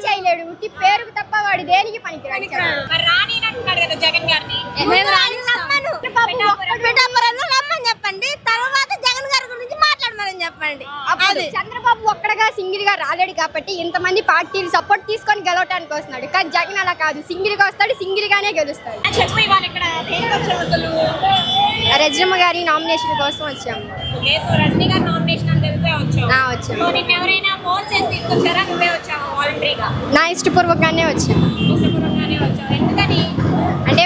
చేయలేడు, ఉట్టి పేరుకు తప్ప వాడు దేనికి పనికిరాడు. జగన్ గారిని చెప్పండి, తర్వాత జగన్ గారి గురించి మాట్లాడమని చెప్పండి. అప్పుడు చంద్రబాబు ఒక్కడగా సింగిల్ గా రాలేడు కాబట్టి ఇంతమంది పార్టీలు సపోర్ట్ తీసుకొని గెలవటానికి వస్తున్నాడు. కానీ జగన్ అలా కాదు, సింగిల్ గా వస్తాడు, సింగిల్ గానే గెలుస్తాడు. చెప్పు ఇవాళ ఇక్కడ అసలు రజనమ్మ గారి నామినేషన్ కోసం వచ్చాము. రజనీ గారి నామినేషన్ అని తెలిసే వచ్చాము. వచ్చాము. నిన్న ఎవరైనా ఫోర్స్ చేసి తీసుకొచ్చారా, నువ్వే వచ్చావా వాలంటరీగా? నా ఇష్టపూర్వకంగానే వచ్చాము. ఇష్టపూర్వకంగానే వచ్చావు. ఎందుకని? అంటే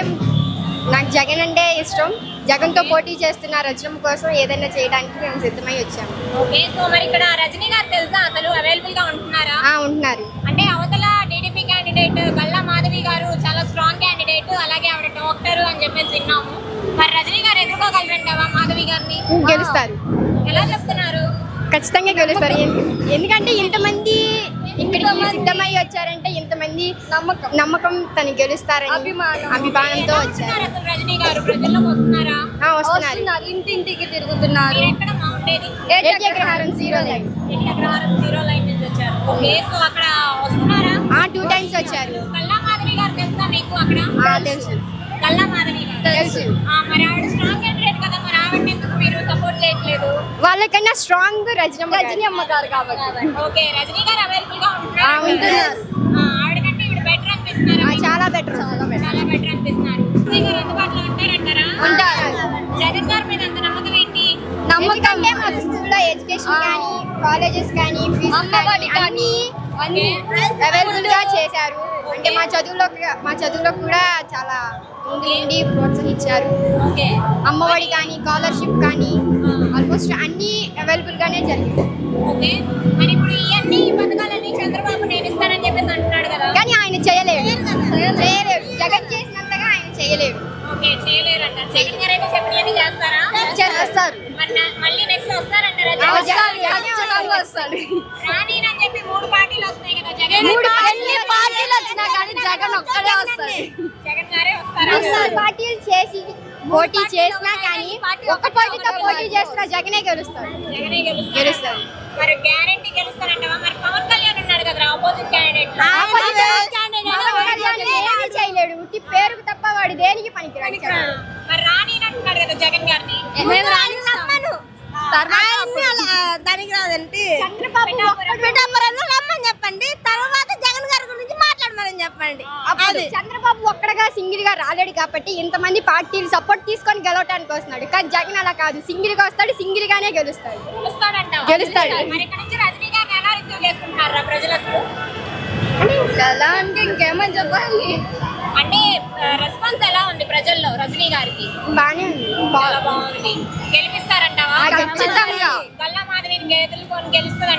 నాకు జగన్ అంటే ఇష్టం. జగన్తో పోటీ చేస్తున్న రజనమ్మ కోసం ఏదైనా చేయడానికి మేము సిద్ధమై వచ్చాము. ఓకే, సో మరి ఇక్కడ రజనీ గారు తెలుసా అసలు అవైలబుల్ గా ఉంటున్నారా? ఉంటున్నారు. అంటే అవతల టీడీపీ క్యాండిడేట్ గల్లా మాధవి గారు చాలా స్ట్రాంగ్ క్యాండిడేట్, అలాగే ఆవిడ డాక్టర్ అని చెప్పేసి విన్నాము. మరి రజనీ గారు ఎదుర్కోగలరంటావా మాధవి గారిని? గెలుస్తారు. ఎలా చెప్తున్నారు? ఖచ్చితంగా గెలుస్తారు. ఎందుకంటే ఇంతమంది ఇక్కడికి సిద్ధమై వచ్చారంటే ఇంతమంది నమ్మకం తను గెలుస్తారని అభిమానంతో వచ్చారు. అసలు రజనీ గారు ప్రజల్లోకి వస్తున్నారా? వస్తున్నారు. ఇంటింటికి తిరుగుతున్నారు. మీరు ఎక్కడ ఉండేది? ఏకగ్రహారం 0 లైన్. ఏకగ్రహారం 0 లైన్ నుంచి వచ్చారు. ఓకే, సో అక్కడ వస్తున్నారా? 2 times వచ్చారు. గల్లా మాధవి గారు తెలుసా మీకు? అక్కడ తెలుసు. గల్లా మాధవి గారు తెలుసు. మరి ఆవిడ స్ట్రాంగ్ క్యాండిడేట్ కదా, మరి ఆవిడ ఎందుకు మీరు సపోర్ట్ చేయట్లేదు? వాళ్ళకన్నా స్ట్రాంగ్ రజనీ అమ్మ గారు కాబట్టి. ఓకే, రజనీ గారు అవైలబుల్ గా ఉంటున్నారు. ఆవిడ కంటే ఇప్పుడు బెటర్ అనిపిస్తున్నారా? చాలా బెటర్. చాలా బెటర్ అనిపిస్తున్నారు. రజనీ గారు అందుబాటులో ఉంటారంటారా? ఉంటారు. జగన్ గారి మీద అంత నమ్మకం ఏంటి? నమ్మకం మాకు స్కూల్లో ఎడ్యుకేషన్ కానీ కాలేజెస్ కానీ ఫీజు కానీ అన్ని అవైలబుల్ గా చేశారు. అంటే మా చదువులో కూడా చాలా ముందు నుండి ప్రోత్సహించారు. ఓకే, అమ్మఒడి కానీ స్కాలర్షిప్ కానీ ఆల్మోస్ట్ అన్ని అవైలబుల్ గానే జరిగింది. ఓకే, మరి ఇప్పుడు ఇవన్నీ పథకాలన్నీ చంద్రబాబు నేను ఇస్తానని చెప్పేసి అంటున్నాడు కదా, కానీ ఆయన చేయలేడు. జగన్ చేసినంతగా ఆయన చేయలేడు. ఓకే, చేయలేరంట. జగన్ గారు అయితే చెప్పినవి చేస్తారా? చేస్తారు. మళ్ళీ నెక్స్ట్ వస్తారంటారా? వస్తాడు. రాని అని చెప్పి 3 పార్టీలు వస్తాయి కదా, జగన్ పార్టీలు వచ్చినా కానీ జగన్ ఒక్కడే వస్తాడు. జగన్ గారే వస్తారా? పార్టీలు చేసి పోటీ చేసినా కానీ ఒక్క పార్టీతో పోటీ చేస్తున్నా జగనే గెలుస్తాడు. జగనే గెలుస్తారు. మరి గ్యారెంటీ గెలుస్తారంటావా? మరి పవన్ కళ్యాణ్ ఉన్నాడు కదా ఆపోజిట్ క్యాండిడేట్, ఏమీ చేయలేడు, ఉట్టి పేరుకు తప్ప వాడు దేనికి పనికిరాడు. మరి రాని అంటున్నాడు కదా జగన్ గారిని. దానికి రాదంటే చంద్రబాబు రమ్మని చెప్పండి, తర్వాత జగన్ గారి గురించి మాట్లాడమని చెప్పండి. అప్పుడు చంద్రబాబు ఒక్కడగా సింగిల్ గా రాలేడు కాబట్టి ఇంతమంది పార్టీలు సపోర్ట్ తీసుకొని గెలవటానికి వస్తున్నాడు. కానీ జగన్ అలా కాదు, సింగిల్ గా వస్తాడు, సింగిల్ గానే గెలుస్తాడు. గెలుస్తాడు. మరి ఇక్కడ నుంచి రజనీ గారిని ఎలా రిసీవ్ చేసుకుంటారా ప్రజలు అసలు? ఎలా అంటే ఇంకేమని చెప్పాలి, అంటే రెస్పాన్స్ ఎలా ఉంది ప్రజల్లో రజనీ గారికి? బానే ఉంది. చాలా బాగుంది. గెలిపిస్తారంటావా? ఖచ్చితంగా. గల్లా మాధవిని గెలుస్తారు. గెలుస్తారు.